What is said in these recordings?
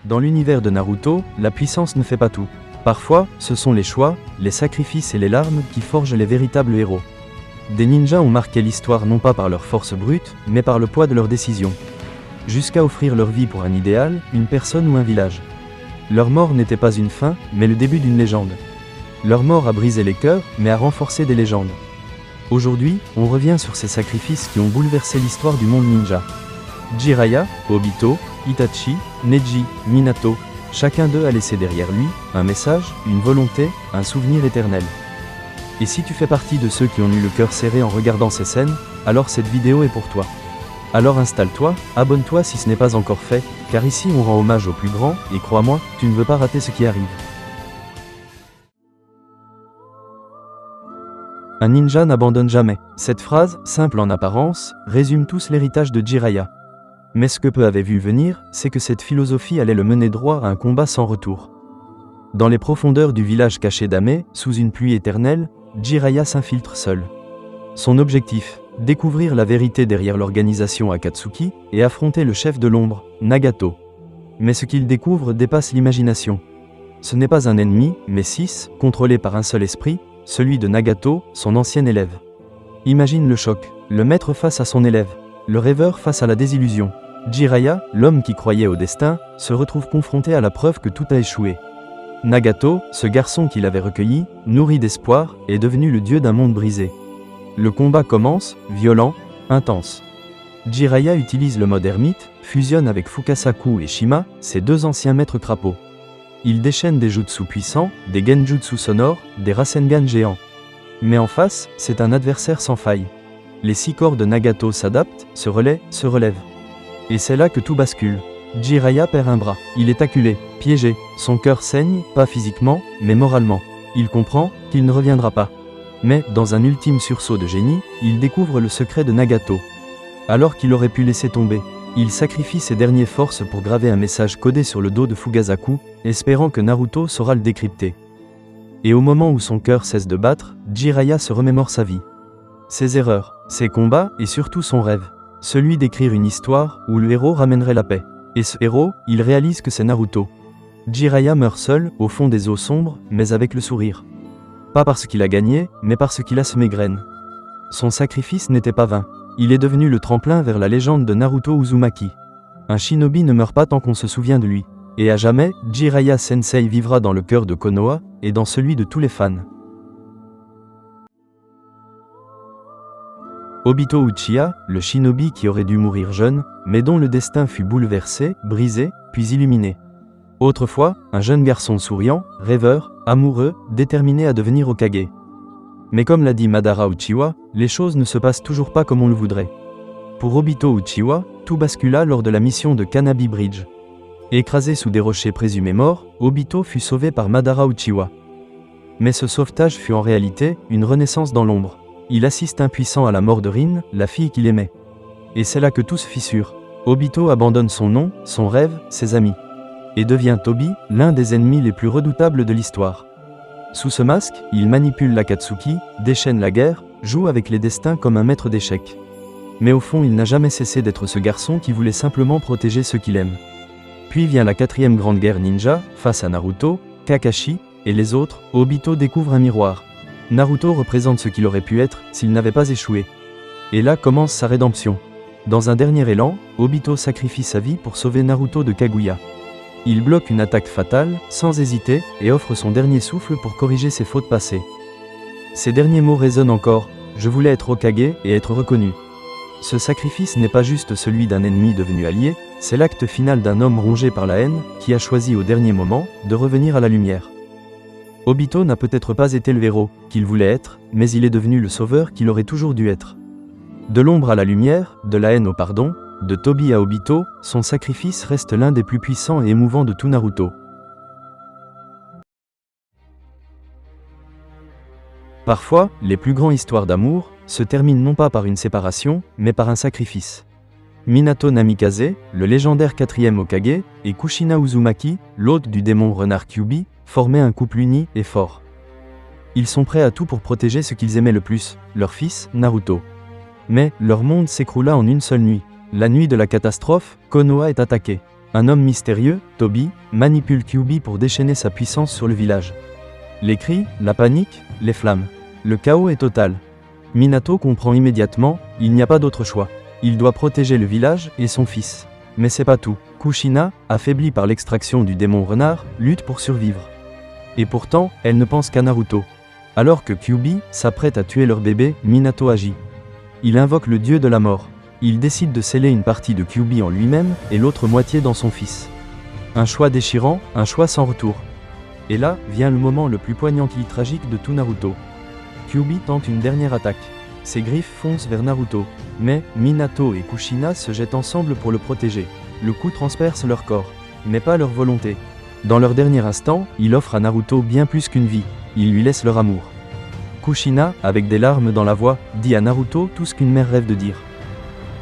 Dans l'univers de Naruto, la puissance ne fait pas tout. Parfois, ce sont les choix, les sacrifices et les larmes qui forgent les véritables héros. Des ninjas ont marqué l'histoire non pas par leur force brute, mais par le poids de leurs décisions. Jusqu'à offrir leur vie pour un idéal, une personne ou un village. Leur mort n'était pas une fin, mais le début d'une légende. Leur mort a brisé les cœurs, mais a renforcé des légendes. Aujourd'hui, on revient sur ces sacrifices qui ont bouleversé l'histoire du monde ninja. Jiraiya, Obito, Itachi, Neji, Minato, chacun d'eux a laissé derrière lui un message, une volonté, un souvenir éternel. Et si tu fais partie de ceux qui ont eu le cœur serré en regardant ces scènes, alors cette vidéo est pour toi. Alors installe-toi, abonne-toi si ce n'est pas encore fait, car ici on rend hommage aux plus grands, et crois-moi, tu ne veux pas rater ce qui arrive. Un ninja n'abandonne jamais. Cette phrase, simple en apparence, résume tous l'héritage de Jiraiya. Mais ce que peu avait vu venir, c'est que cette philosophie allait le mener droit à un combat sans retour. Dans les profondeurs du village caché d'Ame, sous une pluie éternelle, Jiraiya s'infiltre seul. Son objectif, découvrir la vérité derrière l'organisation Akatsuki et affronter le chef de l'ombre, Nagato. Mais ce qu'il découvre dépasse l'imagination. Ce n'est pas un ennemi, mais 6, contrôlés par un seul esprit, celui de Nagato, son ancien élève. Imagine le choc, le maître face à son élève, le rêveur face à la désillusion. Jiraiya, l'homme qui croyait au destin, se retrouve confronté à la preuve que tout a échoué. Nagato, ce garçon qu'il avait recueilli, nourri d'espoir, est devenu le dieu d'un monde brisé. Le combat commence, violent, intense. Jiraiya utilise le mode ermite, fusionne avec Fukasaku et Shima, ses deux anciens maîtres crapauds. Il déchaîne des jutsu puissants, des genjutsu sonores, des rasengan géants. Mais en face, c'est un adversaire sans faille. Les 6 corps de Nagato s'adaptent, se relaient, se relèvent. Et c'est là que tout bascule. Jiraiya perd un bras, il est acculé, piégé, son cœur saigne, pas physiquement, mais moralement. Il comprend qu'il ne reviendra pas. Mais, dans un ultime sursaut de génie, il découvre le secret de Nagato. Alors qu'il aurait pu laisser tomber, il sacrifie ses dernières forces pour graver un message codé sur le dos de Fugasaku, espérant que Naruto saura le décrypter. Et au moment où son cœur cesse de battre, Jiraiya se remémore sa vie. Ses erreurs, ses combats et surtout son rêve. Celui d'écrire une histoire où le héros ramènerait la paix. Et ce héros, il réalise que c'est Naruto. Jiraiya meurt seul, au fond des eaux sombres, mais avec le sourire. Pas parce qu'il a gagné, mais parce qu'il a semé graines. Son sacrifice n'était pas vain. Il est devenu le tremplin vers la légende de Naruto Uzumaki. Un shinobi ne meurt pas tant qu'on se souvient de lui. Et à jamais, Jiraiya Sensei vivra dans le cœur de Konoha, et dans celui de tous les fans. Obito Uchiha, le shinobi qui aurait dû mourir jeune, mais dont le destin fut bouleversé, brisé, puis illuminé. Autrefois, un jeune garçon souriant, rêveur, amoureux, déterminé à devenir Hokage. Mais comme l'a dit Madara Uchiwa, les choses ne se passent toujours pas comme on le voudrait. Pour Obito Uchiwa, tout bascula lors de la mission de Kanabi Bridge. Écrasé sous des rochers présumés morts, Obito fut sauvé par Madara Uchiwa. Mais ce sauvetage fut en réalité une renaissance dans l'ombre. Il assiste impuissant à la mort de Rin, la fille qu'il aimait. Et c'est là que tout se fissure. Obito abandonne son nom, son rêve, ses amis. Et devient Tobi, l'un des ennemis les plus redoutables de l'histoire. Sous ce masque, il manipule l'Akatsuki, déchaîne la guerre, joue avec les destins comme un maître d'échecs. Mais au fond, il n'a jamais cessé d'être ce garçon qui voulait simplement protéger ceux qu'il aime. Puis vient la 4e grande guerre ninja, face à Naruto, Kakashi, et les autres. Obito découvre un miroir. Naruto représente ce qu'il aurait pu être s'il n'avait pas échoué. Et là commence sa rédemption. Dans un dernier élan, Obito sacrifie sa vie pour sauver Naruto de Kaguya. Il bloque une attaque fatale, sans hésiter, et offre son dernier souffle pour corriger ses fautes passées. Ces derniers mots résonnent encore, « Je voulais être Hokage et être reconnu ». Ce sacrifice n'est pas juste celui d'un ennemi devenu allié, c'est l'acte final d'un homme rongé par la haine, qui a choisi au dernier moment, de revenir à la lumière. Obito n'a peut-être pas été le héros qu'il voulait être, mais il est devenu le sauveur qu'il aurait toujours dû être. De l'ombre à la lumière, de la haine au pardon, de Tobi à Obito, son sacrifice reste l'un des plus puissants et émouvants de tout Naruto. Parfois, les plus grandes histoires d'amour se terminent non pas par une séparation, mais par un sacrifice. Minato Namikaze, le légendaire 4e Hokage, et Kushina Uzumaki, l'hôte du démon renard Kyuubi, formaient un couple uni et fort. Ils sont prêts à tout pour protéger ce qu'ils aimaient le plus, leur fils, Naruto. Mais, leur monde s'écroula en une seule nuit. La nuit de la catastrophe, Konoha est attaquée. Un homme mystérieux, Toby, manipule Kyuubi pour déchaîner sa puissance sur le village. Les cris, la panique, les flammes. Le chaos est total. Minato comprend immédiatement, il n'y a pas d'autre choix. Il doit protéger le village et son fils. Mais c'est pas tout. Kushina, affaiblie par l'extraction du démon renard, lutte pour survivre. Et pourtant, elle ne pense qu'à Naruto. Alors que Kyuubi s'apprête à tuer leur bébé, Minato agit. Il invoque le dieu de la mort. Il décide de sceller une partie de Kyuubi en lui-même et l'autre moitié dans son fils. Un choix déchirant, un choix sans retour. Et là, vient le moment le plus poignant et tragique de tout Naruto. Kyuubi tente une dernière attaque. Ses griffes foncent vers Naruto. Mais, Minato et Kushina se jettent ensemble pour le protéger. Le coup transperce leur corps, mais pas leur volonté. Dans leur dernier instant, il offre à Naruto bien plus qu'une vie. Il lui laisse leur amour. Kushina, avec des larmes dans la voix, dit à Naruto tout ce qu'une mère rêve de dire.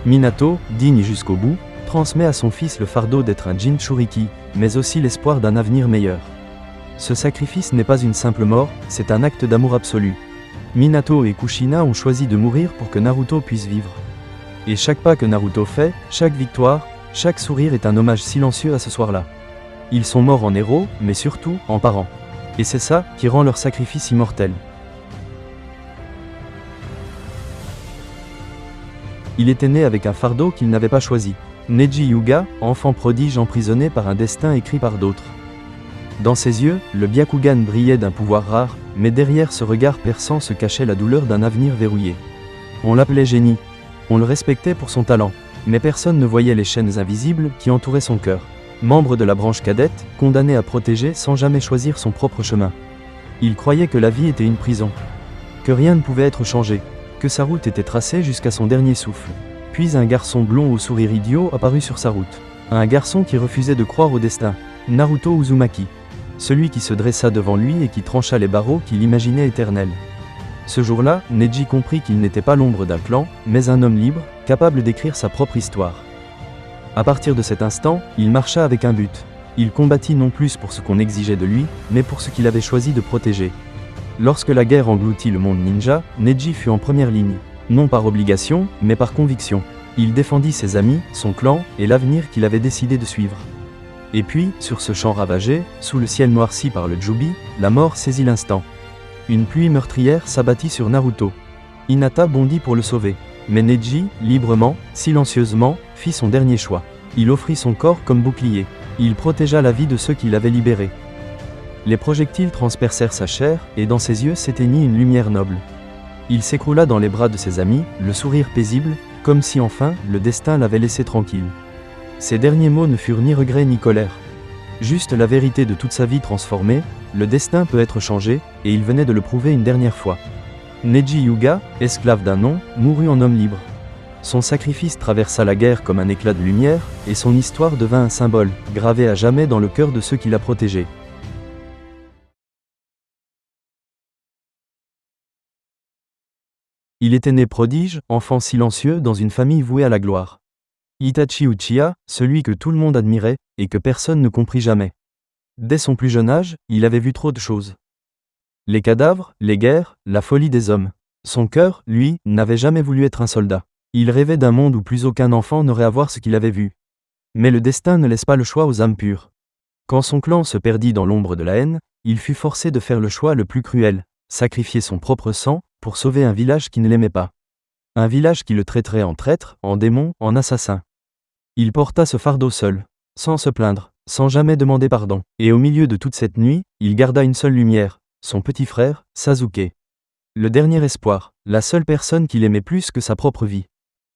Minato, digne jusqu'au bout, transmet à son fils le fardeau d'être un Jinchuriki, mais aussi l'espoir d'un avenir meilleur. Ce sacrifice n'est pas une simple mort, c'est un acte d'amour absolu. Minato et Kushina ont choisi de mourir pour que Naruto puisse vivre. Et chaque pas que Naruto fait, chaque victoire, chaque sourire est un hommage silencieux à ce soir-là. Ils sont morts en héros, mais surtout en parents. Et c'est ça qui rend leur sacrifice immortel. Il était né avec un fardeau qu'il n'avait pas choisi. Neji Hyuga, enfant prodige emprisonné par un destin écrit par d'autres. Dans ses yeux, le Byakugan brillait d'un pouvoir rare, mais derrière ce regard perçant se cachait la douleur d'un avenir verrouillé. On l'appelait génie. On le respectait pour son talent, mais personne ne voyait les chaînes invisibles qui entouraient son cœur. Membre de la branche cadette, condamné à protéger sans jamais choisir son propre chemin. Il croyait que la vie était une prison, que rien ne pouvait être changé, que sa route était tracée jusqu'à son dernier souffle. Puis un garçon blond au sourire idiot apparut sur sa route. Un garçon qui refusait de croire au destin. Naruto Uzumaki. Celui qui se dressa devant lui et qui trancha les barreaux qu'il imaginait éternels. Ce jour-là, Neji comprit qu'il n'était pas l'ombre d'un clan, mais un homme libre, capable d'écrire sa propre histoire. À partir de cet instant, il marcha avec un but. Il combattit non plus pour ce qu'on exigeait de lui, mais pour ce qu'il avait choisi de protéger. Lorsque la guerre engloutit le monde ninja, Neji fut en première ligne. Non par obligation, mais par conviction. Il défendit ses amis, son clan, et l'avenir qu'il avait décidé de suivre. Et puis, sur ce champ ravagé, sous le ciel noirci par le Jubi, la mort saisit l'instant. Une pluie meurtrière s'abattit sur Naruto. Hinata bondit pour le sauver. Mais Neji, librement, silencieusement, fit son dernier choix. Il offrit son corps comme bouclier. Il protégea la vie de ceux qui l'avaient libéré. Les projectiles transpercèrent sa chair, et dans ses yeux s'éteignit une lumière noble. Il s'écroula dans les bras de ses amis, le sourire paisible, comme si enfin, le destin l'avait laissé tranquille. Ses derniers mots ne furent ni regret ni colère. Juste la vérité de toute sa vie transformée, le destin peut être changé, et il venait de le prouver une dernière fois. Neji Hyuga, esclave d'un nom, mourut en homme libre. Son sacrifice traversa la guerre comme un éclat de lumière, et son histoire devint un symbole, gravé à jamais dans le cœur de ceux qui l'a protégé. Il était né prodige, enfant silencieux dans une famille vouée à la gloire. Itachi Uchiha, celui que tout le monde admirait, et que personne ne comprit jamais. Dès son plus jeune âge, il avait vu trop de choses. Les cadavres, les guerres, la folie des hommes. Son cœur, lui, n'avait jamais voulu être un soldat. Il rêvait d'un monde où plus aucun enfant n'aurait à voir ce qu'il avait vu. Mais le destin ne laisse pas le choix aux âmes pures. Quand son clan se perdit dans l'ombre de la haine, il fut forcé de faire le choix le plus cruel, sacrifier son propre sang, pour sauver un village qui ne l'aimait pas. Un village qui le traiterait en traître, en démon, en assassin. Il porta ce fardeau seul, sans se plaindre, sans jamais demander pardon. Et au milieu de toute cette nuit, il garda une seule lumière, son petit frère, Sasuke. Le dernier espoir, la seule personne qu'il aimait plus que sa propre vie.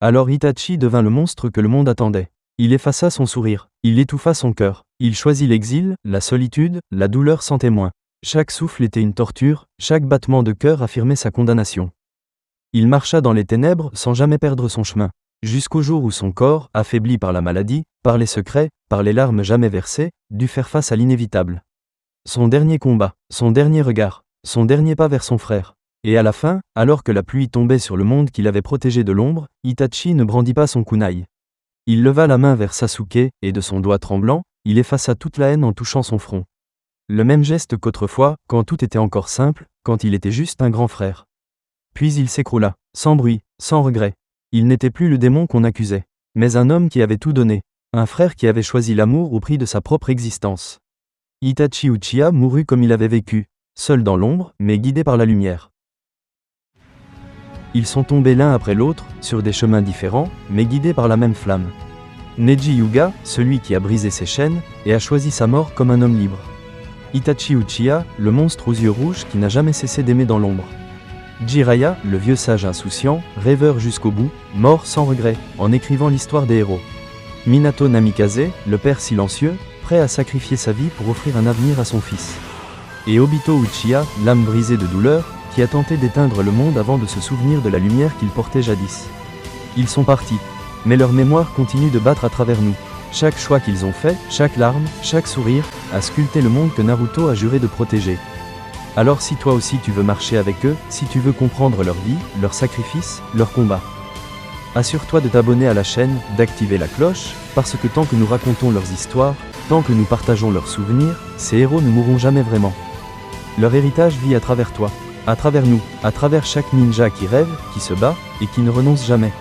Alors Itachi devint le monstre que le monde attendait. Il effaça son sourire, il étouffa son cœur. Il choisit l'exil, la solitude, la douleur sans témoin. Chaque souffle était une torture, chaque battement de cœur affirmait sa condamnation. Il marcha dans les ténèbres sans jamais perdre son chemin. Jusqu'au jour où son corps, affaibli par la maladie, par les secrets, par les larmes jamais versées, dut faire face à l'inévitable. Son dernier combat, son dernier regard, son dernier pas vers son frère. Et à la fin, alors que la pluie tombait sur le monde qu'il avait protégé de l'ombre, Itachi ne brandit pas son kunai. Il leva la main vers Sasuke, et de son doigt tremblant, il effaça toute la haine en touchant son front. Le même geste qu'autrefois, quand tout était encore simple, quand il était juste un grand frère. Puis il s'écroula, sans bruit, sans regret. Il n'était plus le démon qu'on accusait, mais un homme qui avait tout donné. Un frère qui avait choisi l'amour au prix de sa propre existence. Itachi Uchiha mourut comme il avait vécu, seul dans l'ombre, mais guidé par la lumière. Ils sont tombés l'un après l'autre, sur des chemins différents, mais guidés par la même flamme. Neji Hyuga, celui qui a brisé ses chaînes, et a choisi sa mort comme un homme libre. Itachi Uchiha, le monstre aux yeux rouges qui n'a jamais cessé d'aimer dans l'ombre. Jiraiya, le vieux sage insouciant, rêveur jusqu'au bout, mort sans regret, en écrivant l'histoire des héros. Minato Namikaze, le père silencieux, prêt à sacrifier sa vie pour offrir un avenir à son fils. Et Obito Uchiha, l'âme brisée de douleur, qui a tenté d'éteindre le monde avant de se souvenir de la lumière qu'il portait jadis. Ils sont partis, mais leur mémoire continue de battre à travers nous. Chaque choix qu'ils ont fait, chaque larme, chaque sourire, a sculpté le monde que Naruto a juré de protéger. Alors si toi aussi tu veux marcher avec eux, si tu veux comprendre leur vie, leurs sacrifices, leurs combats, assure-toi de t'abonner à la chaîne, d'activer la cloche, parce que tant que nous racontons leurs histoires, tant que nous partageons leurs souvenirs, ces héros ne mourront jamais vraiment. Leur héritage vit à travers toi, à travers nous, à travers chaque ninja qui rêve, qui se bat, et qui ne renonce jamais.